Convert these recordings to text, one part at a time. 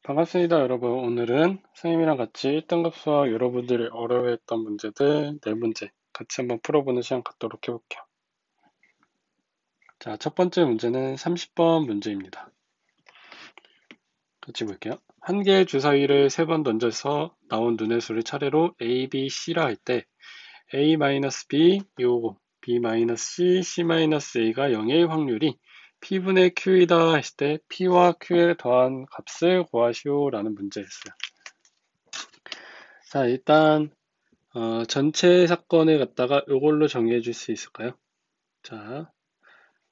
반갑습니다, 여러분. 오늘은 선생님이랑 같이 1등급 수학 여러분들이 어려워했던 문제들 4문제 같이 한번 풀어보는 시간 갖도록 해볼게요. 자, 첫 번째 문제는 30번 문제입니다. 같이 볼게요. 한 개의 주사위를 3번 던져서 나온 눈의 수를 차례로 A, B, C라 할 때 A-B, 요거 B-C, C-A가 0의 확률이 P분의 Q이다 했을 때 P와 Q에 더한 값을 구하시오 라는 문제였어요. 자, 일단 전체 사건을 갖다가 이걸로 정리해 줄 수 있을까요? 자,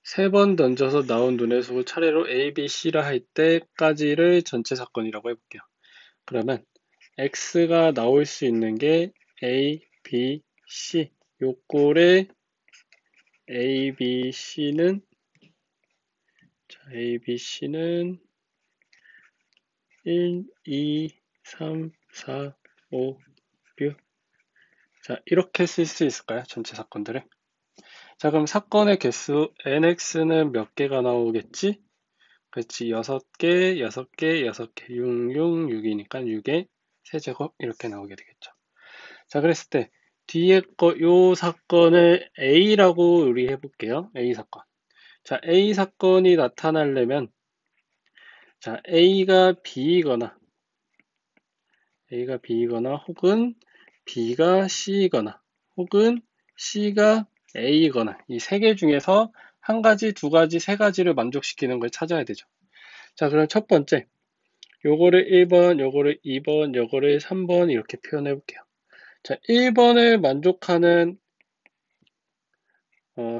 3번 던져서 나온 눈의 수 차례로 A, B, C라 할 때까지를 전체 사건이라고 해볼게요. 그러면 X가 나올 수 있는 게 A, B, C. 요 꼴에 A, B, C는 A, B, C는 1, 2, 3, 4, 5, 6. 자, 이렇게 쓸 수 있을까요? 전체 사건들을. 자, 그럼 사건의 개수 nx는 몇 개가 나오겠지? 그렇지, 6개, 6개, 6개, 6, 6, 6이니까 6의 세제곱 이렇게 나오게 되겠죠. 자, 그랬을 때 뒤에 요 사건을 A라고 우리 해볼게요. A 사건. 자, A 사건이 나타나려면 자, A가 B이거나 혹은 B가 C이거나 혹은 C가 A이거나 이 세 개 중에서 한 가지, 두 가지, 세 가지를 만족시키는 걸 찾아야 되죠. 자, 그럼 첫 번째 요거를 1번, 요거를 2번, 요거를 3번 이렇게 표현해 볼게요. 자, 1번을 만족하는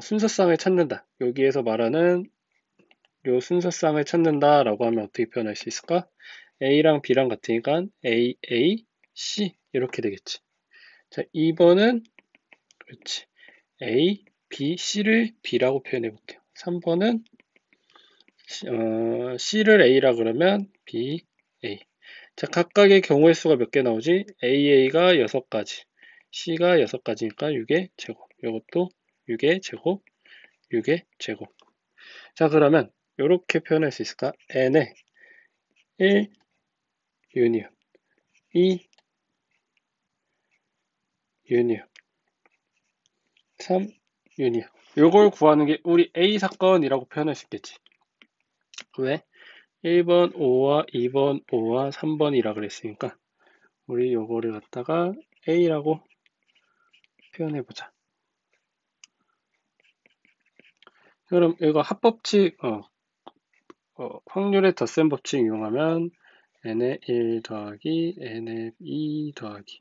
순서쌍을 찾는다. 여기에서 말하는 요 순서쌍을 찾는다 라고 하면 어떻게 표현할 수 있을까? A랑 B랑 같으니까 A, A, C 이렇게 되겠지. 자, 2번은 그렇지. A, B, C를 B라고 표현해 볼게요. 3번은 C를 A라 그러면 B, A. 자, 각각의 경우의 수가 몇 개 나오지? AA가 6가지, C가 6가지니까 6의 제곱. 이것도 6의 제곱, 6의 제곱. 자, 그러면 이렇게 표현할 수 있을까? N의 1 유니온, 2 유니온, 3 유니온. 요걸 구하는 게 우리 A 사건이라고 표현할 수 있겠지. 왜? 1번 5와 2번 5와 3번이라 그랬으니까 우리 요거를 갖다가 A라고 표현해보자. 그럼 이거 합법칙, 확률의 덧셈 법칙 이용하면 n의 1 더하기 n의 2 더하기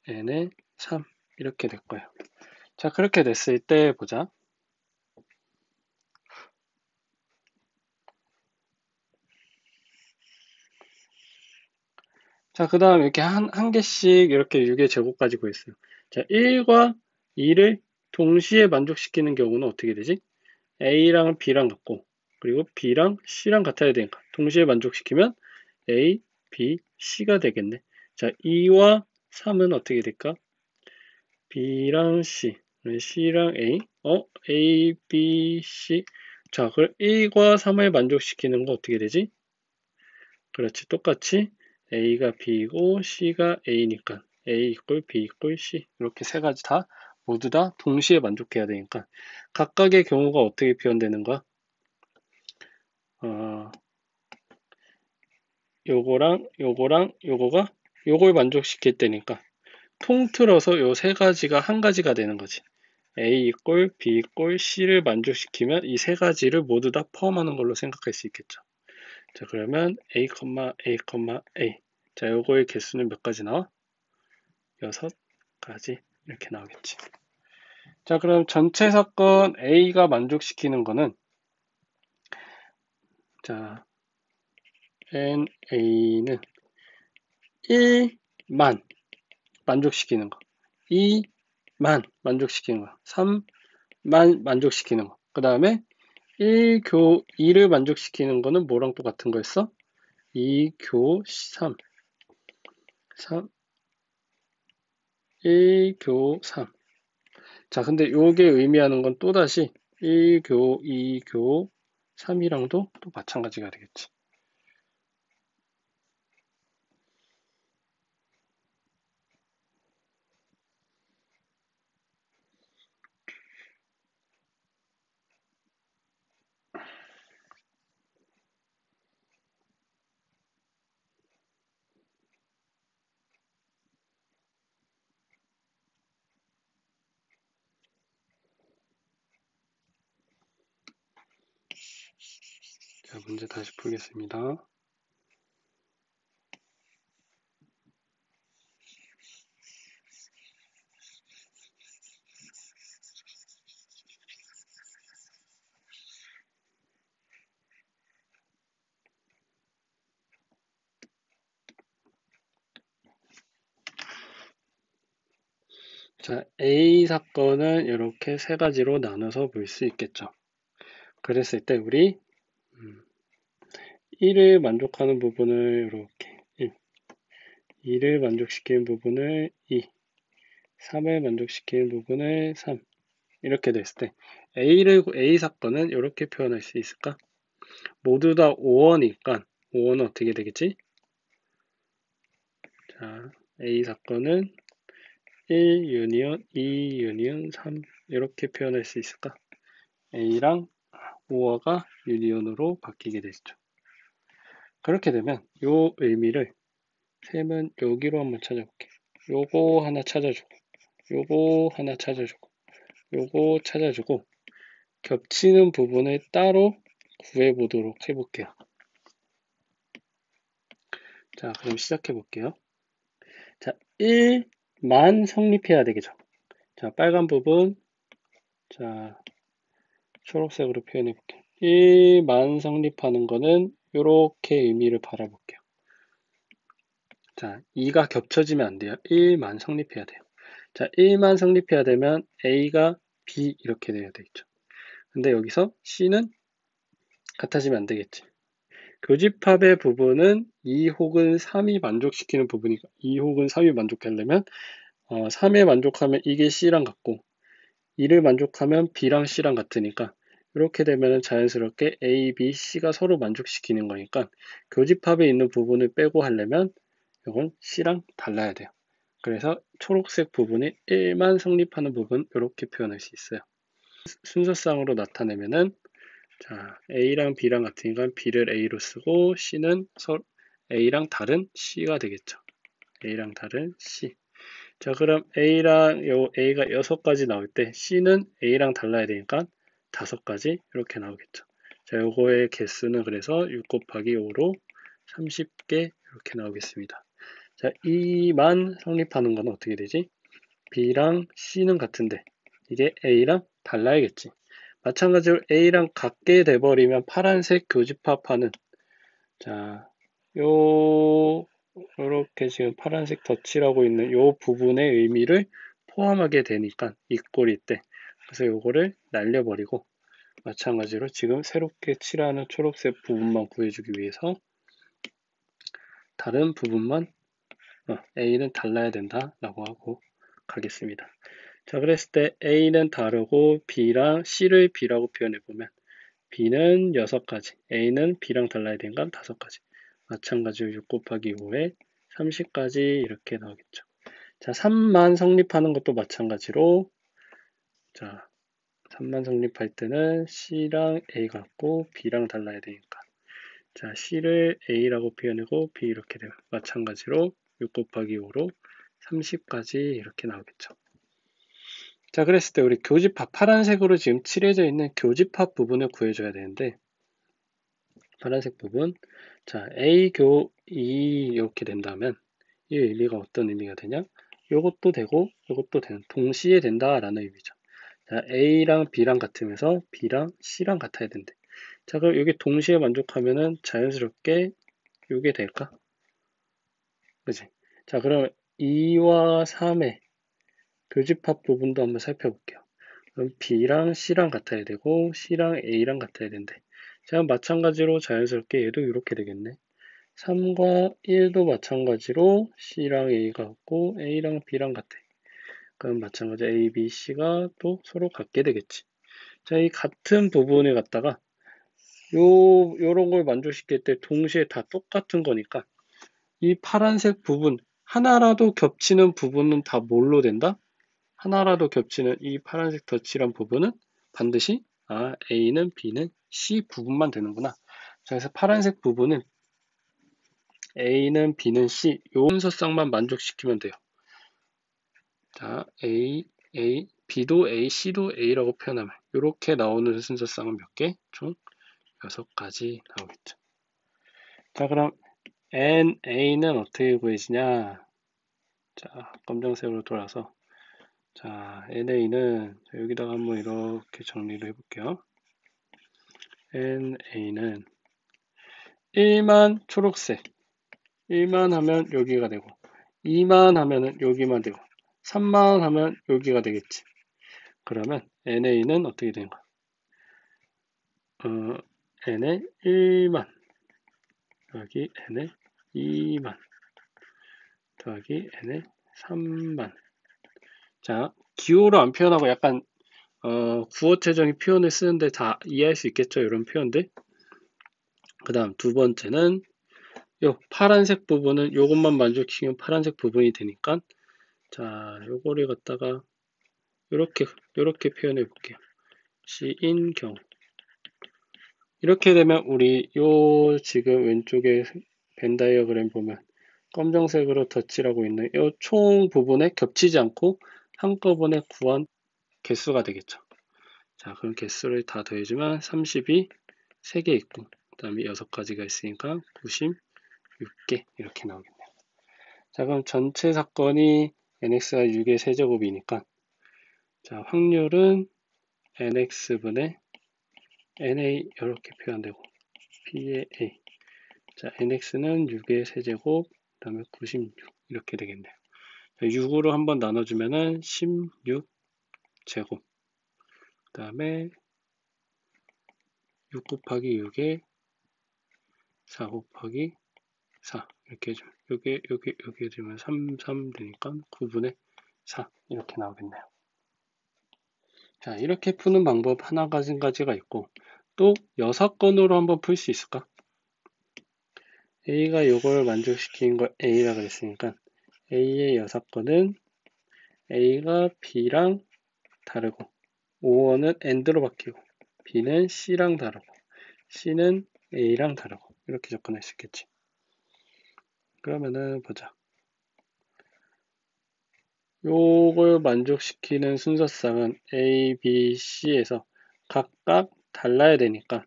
n의 3 이렇게 될 거예요. 자, 그렇게 됐을 때 보자. 자, 그 다음 이렇게 한 개씩 이렇게 6의 제곱 가지고 있어요. 자, 1과 2를 동시에 만족시키는 경우는 어떻게 되지? A랑 B랑 같고 그리고 B랑 C랑 같아야 되니까 동시에 만족시키면 A, B, C가 되겠네. 자, 2와 3은 어떻게 될까? B랑 C, C랑 A, A, B, C. 자, 그럼 1과 3을 만족시키는 거 어떻게 되지? 그렇지, 똑같이 A가 B이고 C가 A니까 A 이꼴 B 이꼴 C 이렇게 세 가지 다 모두 다 동시에 만족해야 되니까 각각의 경우가 어떻게 표현되는 거야? 요거랑 요거랑 요거가 요걸 만족시킬 때니까 통틀어서 요 세 가지가 한 가지가 되는 거지. A 이꼴 B 이꼴 C를 만족시키면 이 세 가지를 모두 다 포함하는 걸로 생각할 수 있겠죠. 자, 그러면 A, A, A. 자, 요거의 개수는 몇 가지 나와? 6가지 이렇게 나오겠지. 자, 그럼 전체 사건 A가 만족시키는 거는 자, NA는 1만 만족시키는 거, 2만 만족시키는 거, 3만 만족시키는 거. 그 다음에 2를 만족시키는 거는 뭐랑 똑같은 거였어? 2교 3, 1교 3. 자, 근데 요게 의미하는 건 또다시 1교, 2교, 3이랑도 또 마찬가지가 되겠지. 자, 문제 다시 풀겠습니다. 자, A 사건은 이렇게 세 가지로 나눠서 볼 수 있겠죠. 그랬을 때 우리 1을 만족하는 부분을 이렇게 1, 2를 만족시키는 부분을 2, 3을 만족시키는 부분을 3 이렇게 됐을 때 A 사건은 이렇게 표현할 수 있을까? 모두 다 5원이니까 5원은 어떻게 되겠지? 자, A 사건은 1 유니언, 2 유니언, 3 이렇게 표현할 수 있을까? A랑 5어가 유니온으로 바뀌게 되죠. 그렇게 되면 요 의미를 셈은 여기로 한번 찾아볼게. 요거 하나 찾아주고 요거 하나 찾아주고 요거 찾아주고 겹치는 부분을 따로 구해보도록 해볼게요. 자, 그럼 시작해 볼게요. 자, 1만 성립해야 되겠죠. 자, 빨간 부분, 자, 초록색으로 표현해 볼게요. 1만 성립하는 거는 이렇게 의미를 바라볼게요. 자, 2가 겹쳐지면 안 돼요. 1만 성립해야 돼요. 자, 1만 성립해야 되면 A가 B 이렇게 돼야 되겠죠. 근데 여기서 C는 같아지면 안 되겠지. 교집합의 부분은 2 혹은 3이 만족시키는 부분이니까 2 혹은 3이 만족하려면 3에 만족하면 이게 C랑 같고 2를 만족하면 B랑 C랑 같으니까 이렇게 되면 자연스럽게 A, B, C가 서로 만족시키는 거니까 교집합에 있는 부분을 빼고 하려면 이건 C랑 달라야 돼요. 그래서 초록색 부분이 1만 성립하는 부분 이렇게 표현할 수 있어요. 순서상으로 나타내면은 자, A랑 B랑 같으니까 B를 A로 쓰고 C는 A랑 다른 C가 되겠죠. A랑 다른 C. 자, 그럼 A가 6가지 나올 때 C는 A랑 달라야 되니까 5가지 이렇게 나오겠죠. 자, 요거의 개수는 그래서 6 곱하기 5로 30개 이렇게 나오겠습니다. 자, 2만 성립하는 건 어떻게 되지? B랑 C는 같은데 이게 A랑 달라야겠지. 마찬가지로 A랑 같게 돼버리면 파란색 교집합하는 자, 요렇게 지금 파란색 덧칠하고 있는 요 부분의 의미를 포함하게 되니까 이 꼴일 때 그래서 요거를 날려버리고 마찬가지로 지금 새롭게 칠하는 초록색 부분만 구해주기 위해서 다른 부분만 A는 달라야 된다 라고 하고 가겠습니다. 자, 그랬을 때 A는 다르고 B랑 C를 B라고 표현해보면 B는 6가지, A는 B랑 달라야 되는 건 5가지. 마찬가지로 6 곱하기 5에 30까지 이렇게 나오겠죠. 자, 3만 성립하는 것도 마찬가지로 자, 3만 성립할 때는 C랑 A 같고 B랑 달라야 되니까 자, C를 A라고 표현하고 B 이렇게 되면 마찬가지로 6 곱하기 5로 30까지 이렇게 나오겠죠. 자, 그랬을 때 우리 교집합 파란색으로 지금 칠해져 있는 교집합 부분을 구해줘야 되는데 파란색 부분 자 A 교 2 이렇게 된다면 이 의미가 어떤 의미가 되냐? 이것도 되고 이것도 되는 동시에 된다라는 의미죠. 자 A랑 B랑 같으면서 B랑 C랑 같아야 된대. 자 그럼 여기 동시에 만족하면은 자연스럽게 이게 될까? 그지? 자 그럼 2와 3의 교집합 부분도 한번 살펴볼게요. 그럼 B랑 C랑 같아야 되고 C랑 A랑 같아야 된대. 자 마찬가지로 자연스럽게 얘도 이렇게 되겠네. 3과 1도 마찬가지로 C랑 A가 같고 A랑 B랑 같아. 그럼 마찬가지 A, B, C가 또 서로 같게 되겠지. 자, 이 같은 부분을 갖다가 요런 걸 만족시킬 때 동시에 다 똑같은 거니까 이 파란색 부분 하나라도 겹치는 부분은 다 뭘로 된다? 하나라도 겹치는 이 파란색 덧칠한 부분은 반드시 A는 B는 C 부분만 되는구나. 자, 그래서 파란색 부분은 A는 B는 C 요 순서쌍만 만족시키면 돼요. 자, B도 A, C도 A라고 표현하면 이렇게 나오는 순서쌍은 몇 개? 총 6가지 나오겠죠. 자, 그럼 NA는 어떻게 구해지냐? 자, 검정색으로 돌아서 자, NA는 여기다가 한번 이렇게 정리를 해볼게요. NA는 1만 초록색, 1만 하면 여기가 되고 2만 하면은 여기만 되고 3만 하면 여기가 되겠지. 그러면 NA는 어떻게 되는가? NA 1만 더하기 NA 2만 더하기 NA 3만. 자, 기호로 안 표현하고 약간 구어체적인 표현을 쓰는데 다 이해할 수 있겠죠? 이런 표현들. 그 다음 두 번째는 요 파란색 부분은 요것만 만족시키면 파란색 부분이 되니까 자, 요거를 갖다가 요렇게 표현해 볼게요. 시인 경우. 이렇게 되면 우리 요 지금 왼쪽에 벤 다이어그램 보면 검정색으로 덧칠하고 있는 요 총 부분에 겹치지 않고 한꺼번에 구한 개수가 되겠죠. 자, 그럼 개수를 다 더해주면 30이 3개 있고 그 다음에 6가지가 있으니까 96개 이렇게 나오겠네요. 자, 그럼 전체 사건이 nx가 6의 세제곱이니까 자, 확률은 nx분의 na 이렇게 표현되고 p의 a. 자, nx는 6의 세제곱 그 다음에 96 이렇게 되겠네요. 6으로 한번 나눠주면은 16제곱 그 다음에 6 곱하기 6에 4 곱하기 4 이렇게 해주면 여기 해주면 3 되니까 9분의 4 이렇게 나오겠네요. 자, 이렇게 푸는 방법 하나 가지가 있고 또 6건으로 한번 풀 수 있을까? A가 이걸 만족시킨 걸 A라 그랬으니까 A의 6건은 A가 B랑 다르고 5원은 AND로 바뀌고 B는 C랑 다르고 C는 A랑 다르고 이렇게 접근할 수 있겠지. 그러면은 보자. 요걸 만족시키는 순서상은 A, B, C에서 각각 달라야 되니까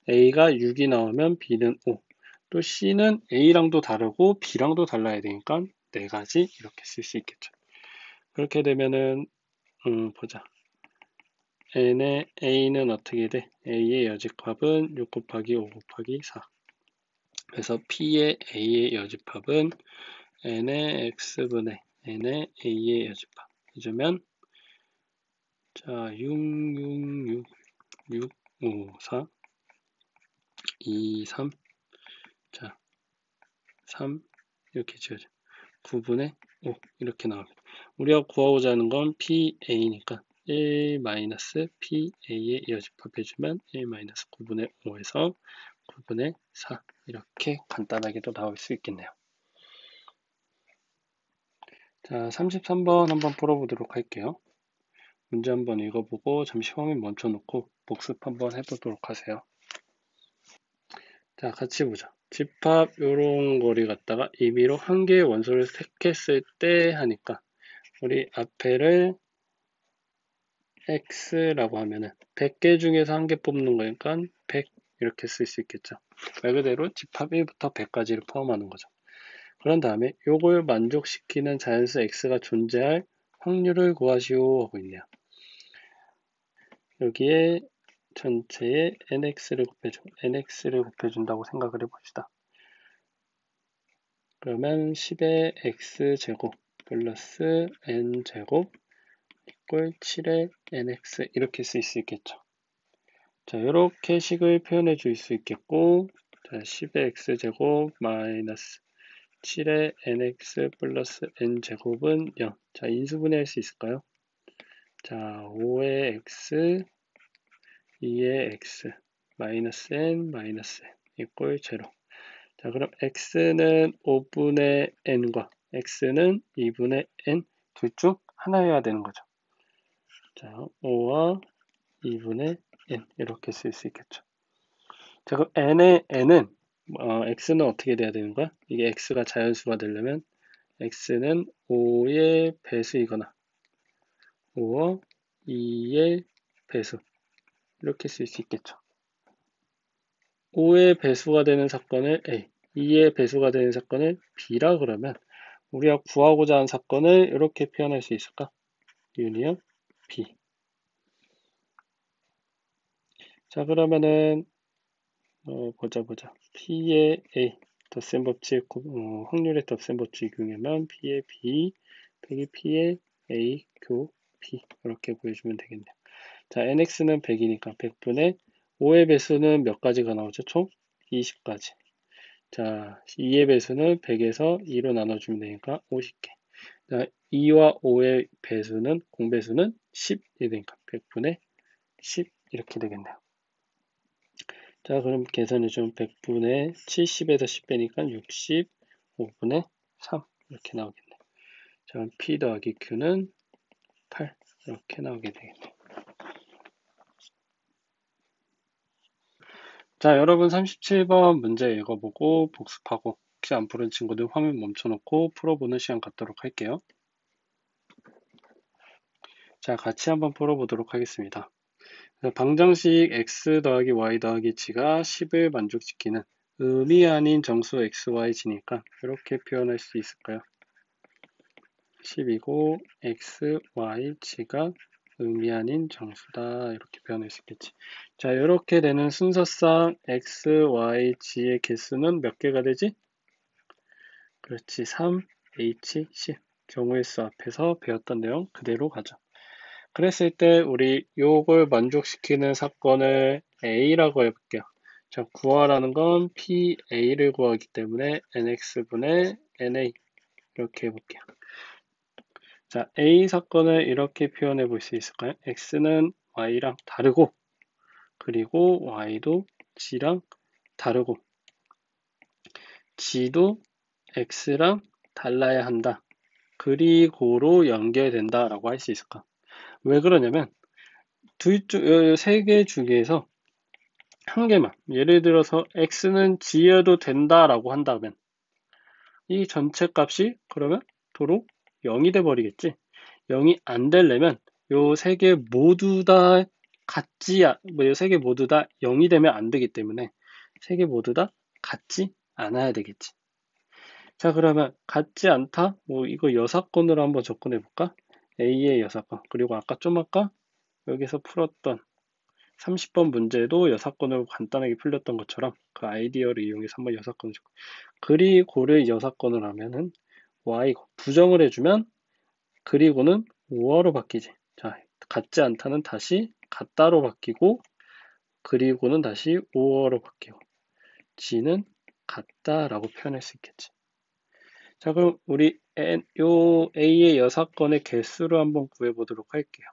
A가 6이 나오면 B는 5, 또 C는 A랑도 다르고 B랑도 달라야 되니까 4가지 이렇게 쓸 수 있겠죠. 그렇게 되면은 보자. N의 A는 어떻게 돼? A의 여집합은 6 곱하기 5 곱하기 4. 그래서 P의 A의 여집합은 N의 X분의 N의 A의 여집합. 해주면 자, 6, 6, 6, 6, 5, 4, 2, 3, 자, 3, 이렇게 지어져. 9분의 5, 이렇게 나옵니다. 우리가 구하고자 하는 건 PA니까 1-PA의 여집합해주면 1-9분의 5에서 9분의 4, 이렇게 간단하게도 나올 수 있겠네요. 자, 33번 한번 풀어보도록 할게요. 문제 한번 읽어보고 잠시 화면 멈춰놓고 복습 한번 해보도록 하세요. 자, 같이 보자. 집합 요런 거리 갖다가 임의로 한 개의 원소를 택했을 때 하니까 우리 앞에를 x라고 하면은 100개 중에서 한 개 뽑는 거니까 100 이렇게 쓸 수 있겠죠. 말 그대로 집합 1부터 100까지를 포함하는 거죠. 그런 다음에 요걸 만족시키는 자연수 x가 존재할 확률을 구하시오 하고 있네요. 여기에 전체에 nx를 곱해준다고 생각을 해봅시다. 그러면 10의 x제곱 플러스 n제곱 이꼴 7의 nx 이렇게 쓸 수 있겠죠. 자, 이렇게 식을 표현해 줄 수 있겠고 자, 10의 x제곱 마이너스 7의 nx 플러스 n제곱은 0. 자, 인수분해 할 수 있을까요? 자, 5의 x 2의 x 마이너스 n 마이너스 n 이꼴 0. 자, 그럼 x는 5분의 n과 x는 2분의 n 둘 중 하나여야 되는 거죠. 자, 5와 2분의 n 이렇게 쓸 수 있겠죠. 자, 그럼 n의 n은 x는 어떻게 돼야 되는 거야? 이게 x가 자연수가 되려면 x는 5의 배수이거나 5와 2의 배수 이렇게 쓸 수 있겠죠. 5의 배수가 되는 사건을 A, 2의 배수가 되는 사건을 B라 그러면 우리가 구하고자 하는 사건을 이렇게 표현할 수 있을까? 유니언 B. 자, 그러면은 보자. P의 A 덧셈 법칙 확률의 덧셈 법칙 이용하면 P의 B 빼기 P의 A 교 B 이렇게 구해주면 되겠네요. 자, NX는 100이니까 100분의 5의 배수는 몇 가지가 나오죠? 총 20가지. 자, 2의 배수는 100에서 2로 나눠주면 되니까 50개. 자, 2와 5의 배수는 공배수는 10이 되니까 100분의 10 이렇게 되겠네요. 자, 그럼 계산해 주면 100분의 70에서 10 빼니까 65분의 3 이렇게 나오겠네요. 자, P 더하기 Q는 8 이렇게 나오게 되겠네요. 자, 여러분 37번 문제 읽어보고 복습하고 혹시 안 푸른 친구들 화면 멈춰놓고 풀어보는 시간 갖도록 할게요. 자, 같이 한번 풀어보도록 하겠습니다. 방정식 x 더하기 y 더하기 g가 10을 만족시키는 음이 아닌 정수 xyg니까 이렇게 표현할 수 있을까요? 10이고 x, y, g가 음이 아닌 정수다 이렇게 표현할 수 있겠지. 자, 이렇게 되는 순서상 x, y, g의 개수는 몇 개가 되지? 그렇지, 3, h, 10. 경우의 수 앞에서 배웠던 내용 그대로 가죠. 그랬을 때 우리 요걸 만족시키는 사건을 A라고 해볼게요. 자, 구하라는 건 PA를 구하기 때문에 NX분의 NA 이렇게 해볼게요. 자, A 사건을 이렇게 표현해 볼 수 있을까요? X는 Y랑 다르고 그리고 Y도 G랑 다르고 G도 X랑 달라야 한다. 그리고로 연결된다 라고 할 수 있을까? 왜 그러냐면 세 개 중에서 한 개만, 예를 들어서 x는 g여도 된다라고 한다면 이 전체 값이 그러면 도로 0이 돼 버리겠지. 0이 안 되려면 요 세 개 모두 다 같지, 요 세 개 모두 다 0이 되면 안 되기 때문에 세 개 모두 다 같지 않아야 되겠지. 자, 그러면 같지 않다? 뭐 이거 여사건으로 한번 접근해 볼까? A의 여사건, 그리고 아까 여기서 풀었던 30번 문제도 여사건을 간단하게 풀렸던 것처럼 그 아이디어를 이용해서 한번 여사건을 줘. 그리고를 여사건을 하면은 y 부정을 해주면 그리고는 5어로 바뀌지. 자, 같지 않다는 다시 같다로 바뀌고 그리고는 다시 5어로 바뀌고 g는 같다라고 표현할 수 있겠지. 자, 그럼 우리 요 a의 여사건의 개수를 한번 구해보도록 할게요.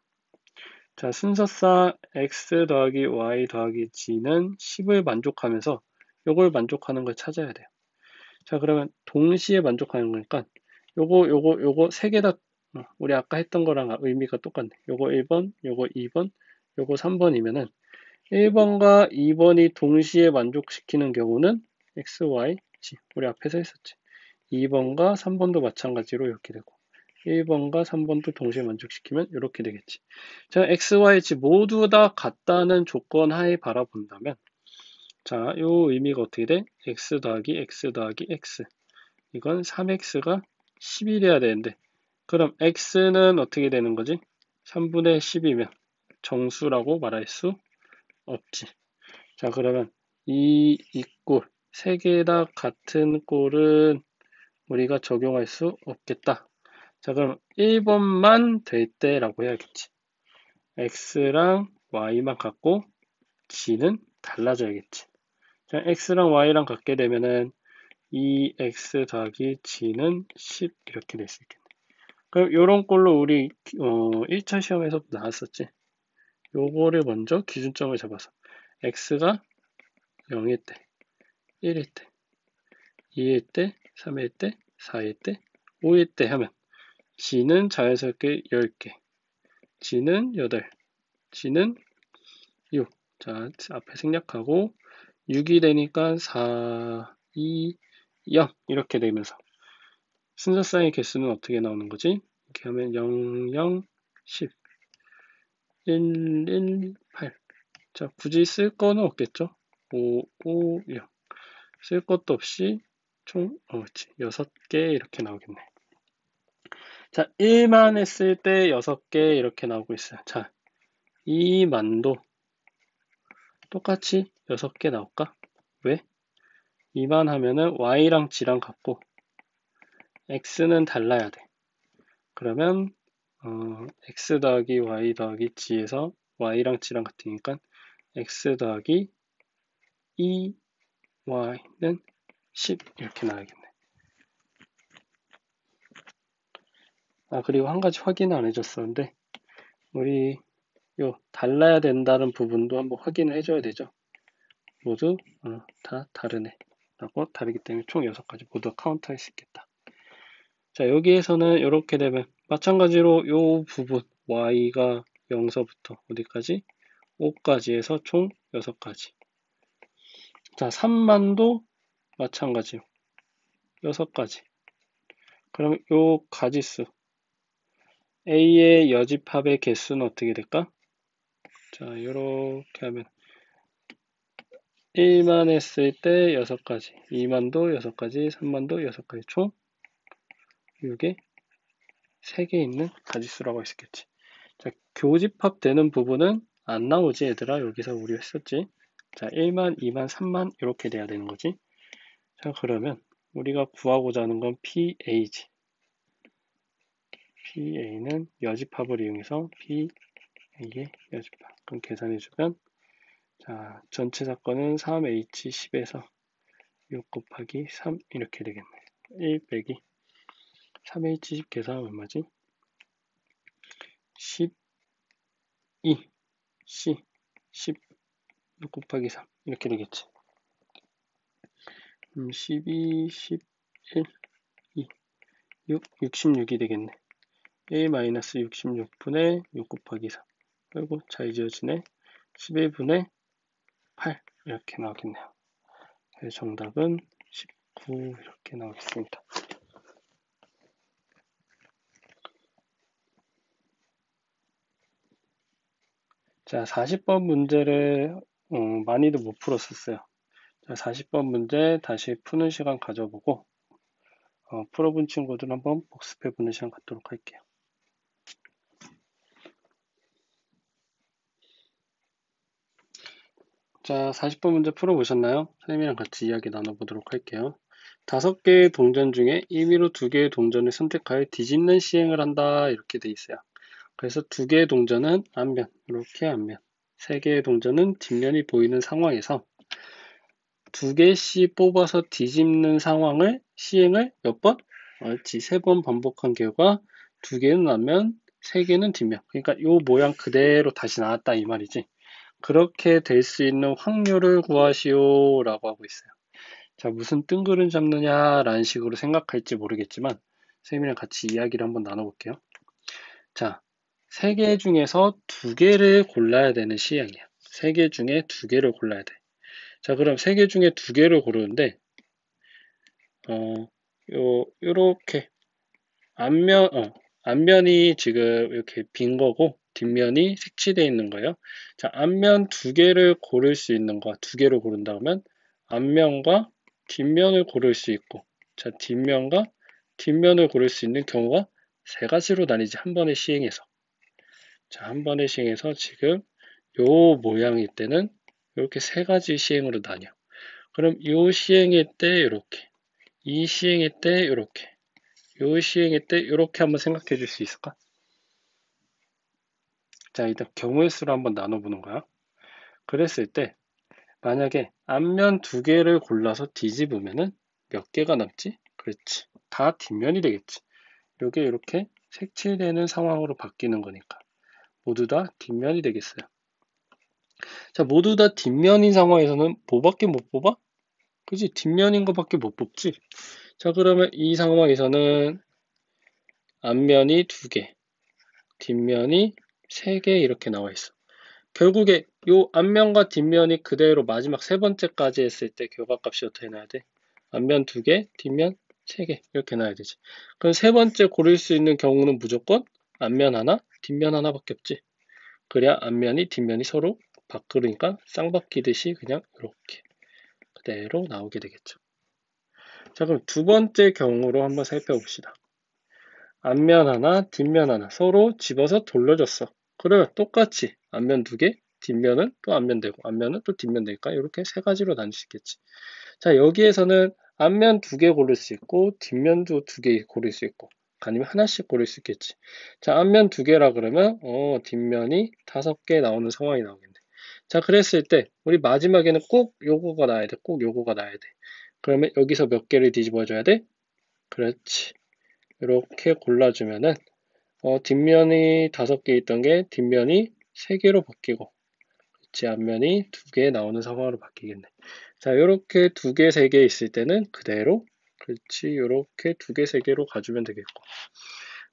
자, 순서상 x 더하기 y 더하기 g는 10을 만족하면서 요걸 만족하는 걸 찾아야 돼요. 자, 그러면 동시에 만족하는 거니까 요거 세 개 다 우리 아까 했던 거랑 의미가 똑같네. 요거 1번, 요거 2번, 요거 3번이면은 1번과 2번이 동시에 만족시키는 경우는 x, y, g. 우리 앞에서 했었지. 2번과 3번도 마찬가지로 이렇게 되고 1번과 3번도 동시에 만족시키면 이렇게 되겠지. 자, x, y, z 모두 다 같다는 조건 하에 바라본다면 자, 요 의미가 어떻게 돼? x 더하기 x 더하기 x 이건 3x가 11이어야 되는데 그럼 x는 어떻게 되는 거지? 3분의 10이면 정수라고 말할 수 없지. 자, 그러면 이 꼴, 세 개 다 같은 꼴은 우리가 적용할 수 없겠다. 자, 그럼 1번만 될 때라고 해야겠지. x랑 y만 같고 g는 달라져야겠지. 자, x랑 y랑 같게 되면은 2x 더하기 g는 10 이렇게 될 수 있겠네. 그럼 요런 꼴로 우리 1차 시험에서 나왔었지. 요거를 먼저 기준점을 잡아서 x가 0일 때, 1일 때, 2일 때, 3일 때, 4일 때, 5일 때 하면 g는 자연스럽게 10개, g는 8, g는 6. 자, 앞에 생략하고 6이 되니까 4, 2, 0 이렇게 되면서 순서상의 개수는 어떻게 나오는 거지? 이렇게 하면 0, 0, 10, 1, 1, 8. 자, 굳이 쓸 거는 없겠죠? 5, 5, 0. 쓸 것도 없이 총, 그렇지. 6개 이렇게 나오겠네. 자, 1만 했을 때 6개 이렇게 나오고 있어요. 자, 2만도 똑같이 6개 나올까? 왜? 2만 하면은 y랑 g랑 같고 x는 달라야 돼. 그러면 x 더하기 y 더하기 g에서 y랑 g랑 같으니까 x 더하기 2y는 10 이렇게 나와야겠네. 아, 그리고 한 가지 확인 안 해줬었는데 우리 요 달라야 된다는 부분도 한번 확인을 해줘야 되죠. 모두 다 다르네 라고 다르기 때문에 총 6가지 모두 카운트할 수 있겠다. 자, 여기에서는 이렇게 되면 마찬가지로 요 부분 y가 0서부터 어디까지? 5까지 해서 총 6가지. 자, 3만도 마찬가지요. 6가지. 그럼 요 가지수 A의 여집합의 개수는 어떻게 될까? 자, 이렇게 하면 1만 했을 때 6가지, 2만도 6가지, 3만도 6가지, 총 6개, 3개 있는 가지수라고 할 수 있겠지. 자, 교집합 되는 부분은 안 나오지, 얘들아. 여기서 우리 했었지. 자, 1만, 2만, 3만 이렇게 돼야 되는 거지. 자, 그러면 우리가 구하고자 하는 건 PA지. PA는 여집합을 이용해서 PA의 여집합. 그럼 계산해주면 자, 전체 사건은 3H10에서 6 곱하기 3 이렇게 되겠네. 1 빼기 3H10 계산하면 얼마지? 12 C 10 6 곱하기 3 이렇게 되겠지. 12, 11, 2 6, 66이 되겠네. 1-66분의 6 곱하기 3 그리고 잘 지어지네. 11분의 8 이렇게 나오겠네요. 그래서 정답은 19 이렇게 나오겠습니다. 자, 40번 문제를 많이도 못 풀었었어요. 자, 40번 문제 다시 푸는 시간 가져보고 풀어본 친구들 한번 복습해보는 시간 갖도록 할게요. 자, 40번 문제 풀어보셨나요? 선생님이랑 같이 이야기 나눠보도록 할게요. 5개의 동전 중에 임의로 2개의 동전을 선택하여 뒤집는 시행을 한다 이렇게 돼 있어요. 그래서 2개의 동전은 앞면, 이렇게 앞면 3개의 동전은 뒷면이 보이는 상황에서 2개씩 뽑아서 뒤집는 상황을 시행을 몇 번? 옳지, 3번 반복한 결과 2개는 앞면, 3개는 뒷면. 그러니까 이 모양 그대로 다시 나왔다 이 말이지. 그렇게 될 수 있는 확률을 구하시오 라고 하고 있어요. 자, 무슨 뜬구름 잡느냐 라는 식으로 생각할지 모르겠지만 선생님이랑 같이 이야기를 한번 나눠볼게요. 자, 3개 중에서 2개를 골라야 되는 시행이야. 3개 중에 2개를 골라야 돼. 자, 그럼 3개 중에 2개를 고르는데 요렇게 앞면이 지금 이렇게 빈 거고 뒷면이 색칠되어 있는 거예요. 자, 앞면 2개를 고를 수 있는 거 2개를 고른다 그러면 앞면과 뒷면을 고를 수 있고 자, 뒷면과 뒷면을 고를 수 있는 경우가 3가지로 나뉘지 한 번에 시행해서 자, 한 번에 시행해서 지금 요 모양일 때는 이렇게 3가지 시행으로 나뉘어. 그럼 요 시행일 때 이렇게 이 시행일 때 이렇게 요 시행일 때 이렇게 한번 생각해 줄 수 있을까? 자, 일단 경우의 수로 한번 나눠보는 거야. 그랬을 때 만약에 앞면 2개를 골라서 뒤집으면은 몇 개가 남지? 그렇지. 다 뒷면이 되겠지. 요게 이렇게 색칠되는 상황으로 바뀌는 거니까 모두 다 뒷면이 되겠어요. 자, 모두 다 뒷면인 상황에서는 뭐밖에 못 뽑아? 그지? 뒷면인 거밖에 못 뽑지. 자, 그러면 이 상황에서는 앞면이 2개, 뒷면이 3개 이렇게 나와 있어. 결국에 요 앞면과 뒷면이 그대로 마지막 3번째까지 했을 때 결과값이 어떻게 나야 돼? 앞면 2개, 뒷면 3개 이렇게 나야 되지. 그럼 3번째 고를 수 있는 경우는 무조건 앞면 하나, 뒷면 하나밖에 없지. 그래야 앞면이 뒷면이 서로 바꾸니까 쌍바퀴듯이 그냥 이렇게 그대로 나오게 되겠죠. 자, 그럼 두 번째 경우로 한번 살펴봅시다. 앞면 하나, 뒷면 하나 서로 집어서 돌려줬어. 그러면 똑같이 앞면 두 개, 뒷면은 또 앞면 되고 앞면은 또 뒷면 되니까 이렇게 세 가지로 나눌 수 있겠지. 자, 여기에서는 앞면 두 개 고를 수 있고 뒷면도 두 개 고를 수 있고 아니면 하나씩 고를 수 있겠지. 자, 앞면 두 개라 그러면 뒷면이 5개 나오는 상황이 나오겠네. 자, 그랬을 때 우리 마지막에는 꼭 요거가 나야 돼. 꼭 요거가 나야 돼. 그러면 여기서 몇 개를 뒤집어 줘야 돼? 그렇지. 이렇게 골라주면은 뒷면이 5개 있던 게 뒷면이 3개로 바뀌고 그치, 앞면이 2개 나오는 상황으로 바뀌겠네. 자, 이렇게 2개, 3개 있을 때는 그대로 그렇지, 이렇게 2개, 3개로 가주면 되겠고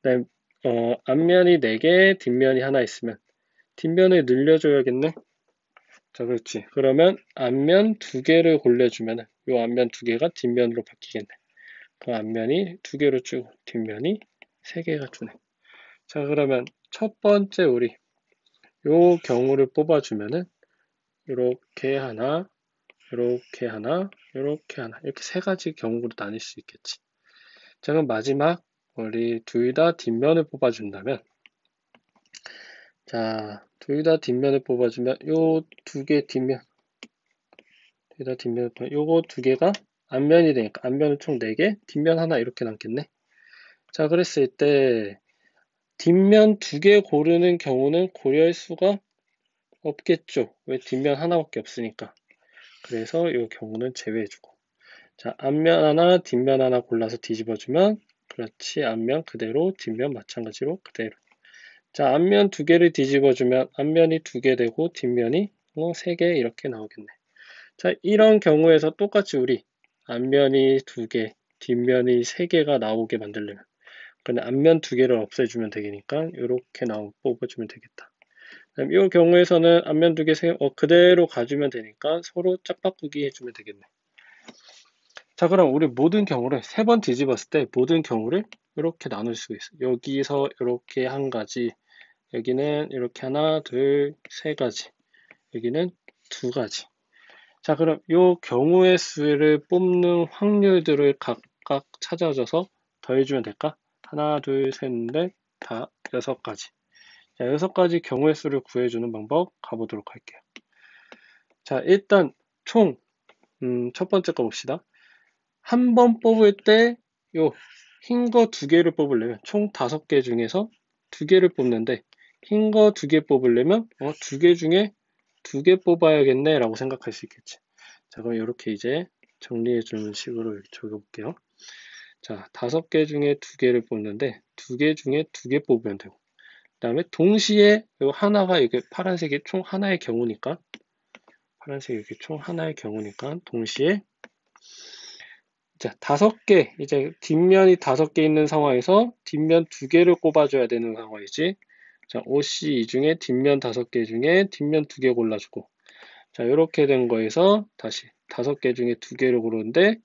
그다음 앞면이 4개, 뒷면이 하나 있으면 뒷면을 늘려줘야겠네. 자, 그렇지. 그러면 앞면 2개를 골라주면 이 앞면 2개가 뒷면으로 바뀌겠네. 그 앞면이 2개로 쭉 뒷면이 3개가 주네. 자, 그러면 첫 번째 우리 요 경우를 뽑아주면은 이렇게 하나, 이렇게 하나, 이렇게 하나 이렇게 세 가지 경우로 나뉠 수 있겠지. 자, 그럼 마지막 우리 둘 다 뒷면을 뽑아준다면 자, 둘 다 뒷면을 뽑아주면 요 두 개 뒷면 둘 다 뒷면을 뽑아 요거 두 개가 앞면이 되니까 앞면은 총 4개, 뒷면 하나 이렇게 남겠네. 자, 그랬을 때 뒷면 2개 고르는 경우는 고려할 수가 없겠죠. 왜 뒷면 하나밖에 없으니까. 그래서 이 경우는 제외해주고. 자, 앞면 하나, 뒷면 하나 골라서 뒤집어주면 그렇지. 앞면 그대로, 뒷면 마찬가지로 그대로. 자, 앞면 2개를 뒤집어주면 앞면이 2개 되고 뒷면이 3개 이렇게 나오겠네. 자, 이런 경우에서 똑같이 우리 앞면이 2개, 뒷면이 3개가 나오게 만들려면 그냥 앞면 2개를 없애주면 되니까 이렇게 뽑아주면 되겠다. 이 경우에서는 앞면 2개 그대로 가주면 되니까 서로 짝바꾸기 해주면 되겠네. 자, 그럼 우리 모든 경우를 3번 뒤집었을 때 모든 경우를 이렇게 나눌 수 있어. 여기서 이렇게 한 가지, 여기는 이렇게 하나, 둘, 3가지, 여기는 2가지. 자, 그럼 이 경우의 수를 뽑는 확률들을 각각 찾아줘서 더해주면 될까? 하나, 둘, 셋, 넷, 다 6가지. 자, 6가지 경우의 수를 구해주는 방법 가보도록 할게요. 자, 일단 총 첫 번째 거 봅시다. 한 번 뽑을 때 요 흰 거 2개를 뽑으려면 총 5개 중에서 2개를 뽑는데 흰 거 2개 뽑으려면 2개 중에 2개 뽑아야겠네 라고 생각할 수 있겠지. 자, 그럼 이렇게 이제 정리해 주는 식으로 적어 볼게요. 자, 5개 중에 2개를 뽑는데 2개 중에 2개 뽑으면 되고 그 다음에 동시에 요 하나가 이게 파란색이 총 하나의 경우니까 파란색이 이렇게 총 하나의 경우니까 동시에 자, 5개 이제 뒷면이 5개 있는 상황에서 뒷면 2개를 꼽아줘야 되는 상황이지. 자, OC 이 중에 뒷면 5개 중에 뒷면 2개 골라주고 자, 이렇게 된 거에서 다시 5개 중에 2개를 고르는데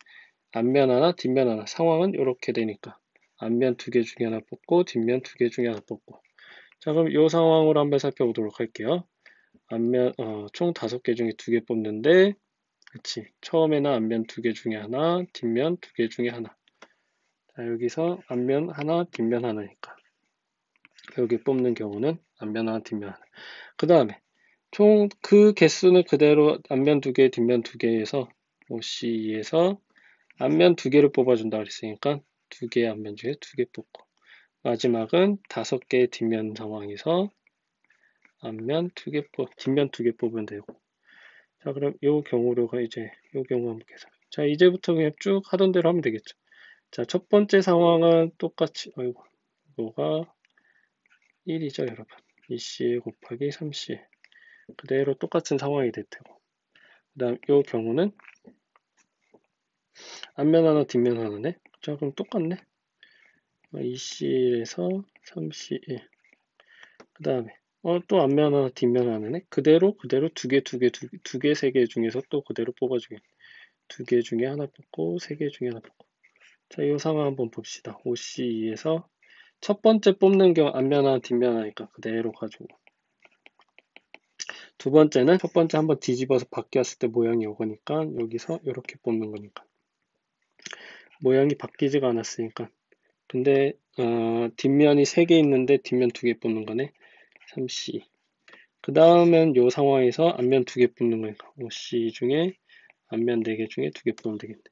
앞면 하나, 뒷면 하나 상황은 이렇게 되니까 앞면 2개 중에 하나 뽑고 뒷면 2개 중에 하나 뽑고 자, 그럼 이 상황으로 한번 살펴보도록 할게요. 앞면 총 5개 중에 2개 뽑는데 그치, 처음에는 앞면 2개 중에 하나, 뒷면 2개 중에 하나. 자, 여기서 앞면 하나, 뒷면 하나니까 여기 뽑는 경우는 앞면 하나, 뒷면 하나. 그 다음에 총 그 개수는 그대로 앞면 2개, 뒷면 2개에서 OC에서 앞면 2개를 뽑아준다 그랬으니까 2개 앞면 중에 2개 뽑고 마지막은 5개 뒷면 상황에서 앞면 2개 뒷면 2개 뽑으면 되고 자, 그럼 이 경우로가 이제 이 경우 한번 계산. 자, 이제부터 그냥 쭉 하던 대로 하면 되겠죠. 자, 첫 번째 상황은 똑같이 아이고 이거가 1이죠, 여러분. 2C 곱하기 3C 그대로 똑같은 상황이 될 테고 그 다음 이 경우는 앞면 하나 뒷면 하나네. 자, 그럼 똑같네. 2C에서 3C1 그 다음에 또 앞면 하나 뒷면 하나네. 그대로 2개, 2개, 2개, 3개 중에서 또 그대로 뽑아주게 2개 중에 하나 뽑고 3개 중에 하나 뽑고 자, 이 상황 한번 봅시다. OC에서 첫 번째 뽑는 경우 앞면 하나 뒷면 하나니까 그대로 가지고 두 번째는 첫 번째 한번 뒤집어서 바뀌었을 때 모양이 오거니까 여기서 이렇게 뽑는 거니까 모양이 바뀌지가 않았으니까 근데 뒷면이 3개 있는데 뒷면 2개 뽑는 거네. 3C. 그 다음엔 요 상황에서 앞면 2개 뽑는 거니까 5C 중에 앞면 4개 중에 2개 뽑으면 되겠네.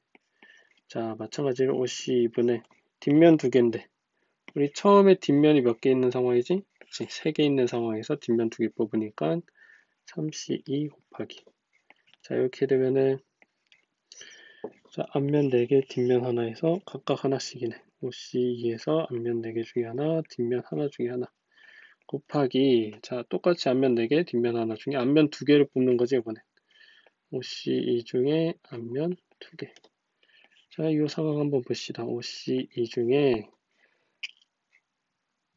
자, 마찬가지로 5C 2분의 뒷면 2개인데 우리 처음에 뒷면이 몇 개 있는 상황이지? 그치, 3개 있는 상황에서 뒷면 2개 뽑으니까 3C2 곱하기. 자, 이렇게 되면은 자, 앞면 4개, 뒷면 하나에서 각각 하나씩이네. 5C2에서 앞면 4개 중에 하나, 뒷면 하나 중에 하나. 곱하기, 자, 똑같이 앞면 4개, 뒷면 하나 중에 앞면 2개를 뽑는 거지, 이번에. OC2 중에 앞면 2개. 자, 이 상황 한번 봅시다. OC2 중에,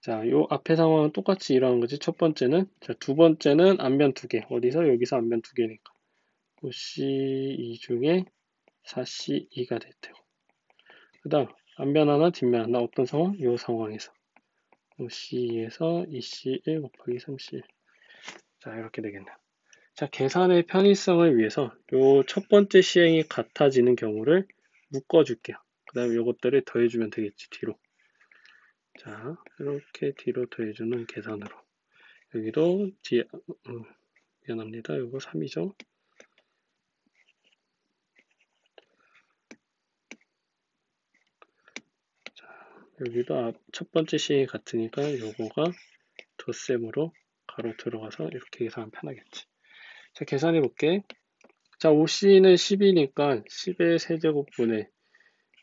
자, 요 앞에 상황은 똑같이 일어나는 거지. 첫 번째는, 자, 두 번째는 앞면 2개. 어디서? 여기서 앞면 2개니까. OC2 중에 4C2가 될 테고. 그 다음, 앞면 하나, 뒷면 하나. 어떤 상황? 요 상황에서. OC2에서 2C1 곱하기 3C1. 자, 이렇게 되겠네. 자, 계산의 편의성을 위해서 요 첫 번째 시행이 같아지는 경우를 묶어줄게요. 그 다음에 요것들을 더해주면 되겠지, 뒤로. 자, 이렇게 뒤로 더해주는 계산으로. 여기도 뒤에, 미안합니다. 요거 3이죠. 자, 여기도 첫 번째 시행이 같으니까 요거가 덧셈으로 가로 들어가서 이렇게 계산하면 편하겠지. 자, 계산해 볼게. 자, OC는 10이니까 10의 세제곱분의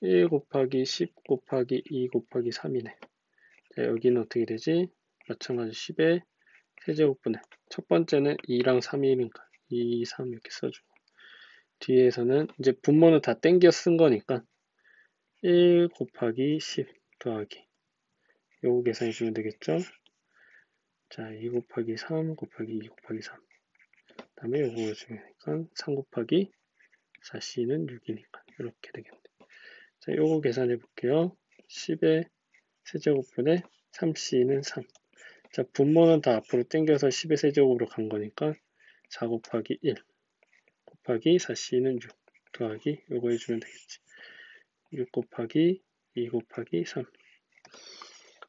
1 곱하기 10 곱하기 2 곱하기 3이네. 자, 여기는 어떻게 되지? 마찬가지 10의 세제곱분의 첫 번째는 2랑 3이니까 2, 3 이렇게 써주고 뒤에서는 이제 분모는 다 땡겨 쓴 거니까 1 곱하기 10 더하기 요거 계산해 주면 되겠죠? 자, 2 곱하기 3 곱하기 2 곱하기 3 그 다음에 요거 중요하니까 3 곱하기 4C는 6이니까 이렇게 되겠네. 자, 요거 계산해 볼게요. 10의 세제곱분의 3C는 3. 자, 분모는 다 앞으로 당겨서 10의 세제곱으로 간 거니까 4 곱하기 1 곱하기 4C는 6 더하기 요거 해주면 되겠지. 6 곱하기 2 곱하기 3.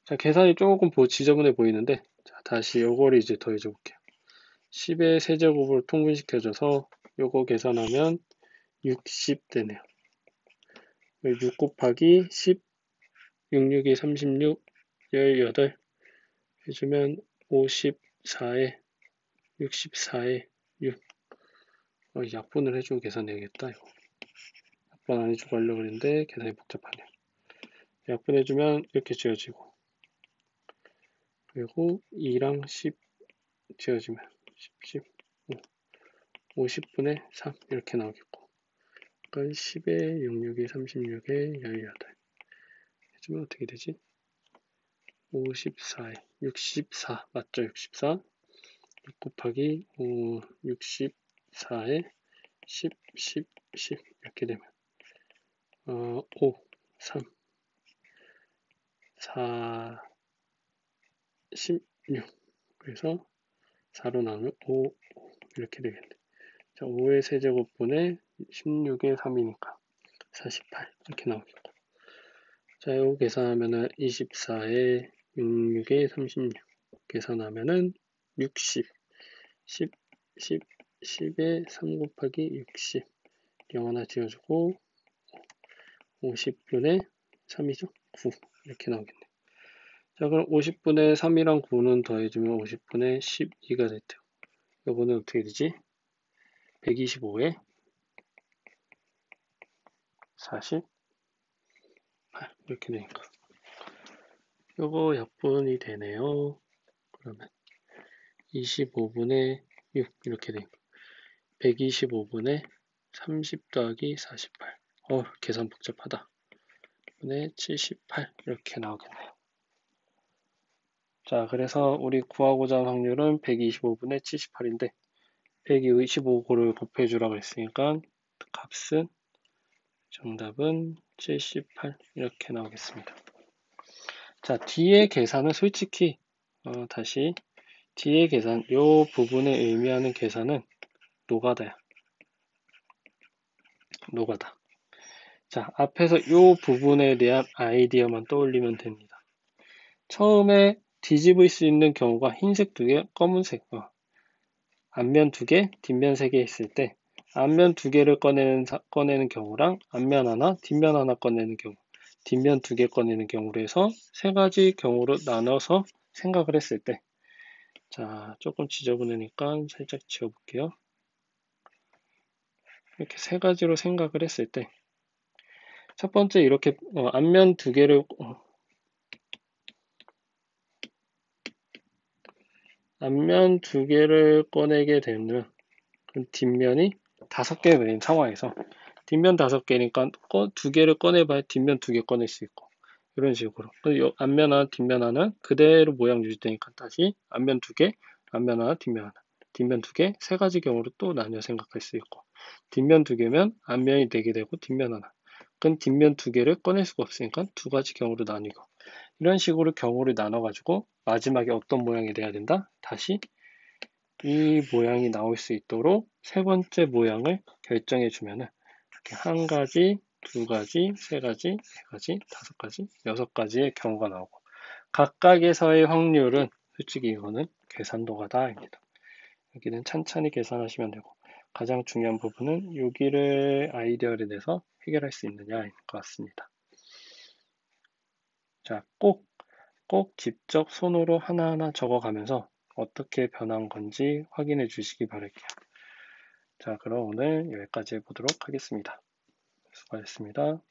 자, 계산이 조금 지저분해 보이는데 자, 다시 요거를 이제 더해줘 볼게요. 10의 세제곱을 통분시켜줘서 요거 계산하면 60 되네요. 6 곱하기 10 6, 6이 36 18 해주면 54에 64에 6 약분을 해주고 계산해야겠다. 이거. 약분 안 해주고 하려고 했는데 계산이 복잡하네요. 약분해주면 이렇게 지어지고 그리고 2랑 10 지어지면 10, 50분의 3 이렇게 나오겠고 그러니까 10에 66에 36에 18 해주면 어떻게 되지? 54에 64 맞죠? 64 6 곱하기 64에 10, 10, 10 이렇게 되면 5, 3, 4, 16 그래서 4로 나누면 5 이렇게 되겠네. 자, 5의 세제곱분의 16의 3이니까 48 이렇게 나오겠고 자, 이거 계산하면은 24에 66에 36 계산하면은 60 10, 10, 10에 3 곱하기 60 영 하나 지어주고 50분의 3이죠? 9 이렇게 나오겠네. 자, 그럼 50분의 3이랑 9는 더해주면 50분의 12가 될 테고 요거는 어떻게 되지? 125에 48 이렇게 되니까 요거 약분이 되네요. 그러면 25분의 6 이렇게 되니까 125분의 30 더하기 48 계산 복잡하다. 분의 78 이렇게 나오겠네요. 자, 그래서 우리 구하고자 하는 확률은 125분의 78인데 125고를 곱해주라고 했으니까 값은 정답은 78 이렇게 나오겠습니다. 자, 뒤에 계산은 솔직히 다시 뒤의 계산, 요 부분을 의미하는 계산은 노가다야. 노가다. 자, 앞에서 요 부분에 대한 아이디어만 떠올리면 됩니다. 처음에 뒤집을 수 있는 경우가 흰색 2개, 검은색, 앞면 2개, 뒷면 3개 있을 때 앞면 2개를 꺼내는 경우랑 앞면 하나, 뒷면 하나 꺼내는 경우, 뒷면 2개 꺼내는 경우로 해서 3가지 경우로 나눠서 생각을 했을 때, 자, 조금 지저분하니까 살짝 지워볼게요. 이렇게 3가지로 생각을 했을 때, 첫 번째 이렇게 앞면 2개를 앞면 2개를 꺼내게 되면 뒷면이 5개 되는 상황에서 뒷면 5개니까 2개를 꺼내봐야 뒷면 2개 꺼낼 수 있고 이런 식으로 앞면 하나 뒷면 하나 그대로 모양 유지되니까 다시 앞면 2개 앞면 하나 뒷면 하나 뒷면 2개 3가지 경우로 또 나뉘어 생각할 수 있고 뒷면 2개면 앞면이 4개 되고 뒷면 하나 그럼 뒷면 2개를 꺼낼 수가 없으니까 2가지 경우로 나뉘고 이런 식으로 경우를 나눠가지고 마지막에 어떤 모양이 돼야 된다? 다시 이 모양이 나올 수 있도록 3번째 모양을 결정해 주면은 이렇게 1가지, 2가지, 3가지, 4가지, 5가지, 6가지의 경우가 나오고 각각에서의 확률은 솔직히 이거는 계산도가다입니다. 여기는 찬찬히 계산하시면 되고 가장 중요한 부분은 여기를 아이디어를 내서 해결할 수 있느냐인 것 같습니다. 자, 꼭 직접 손으로 하나하나 적어가면서 어떻게 변한 건지 확인해 주시기 바랄게요. 자, 그럼 오늘 여기까지 해보도록 하겠습니다. 수고하셨습니다.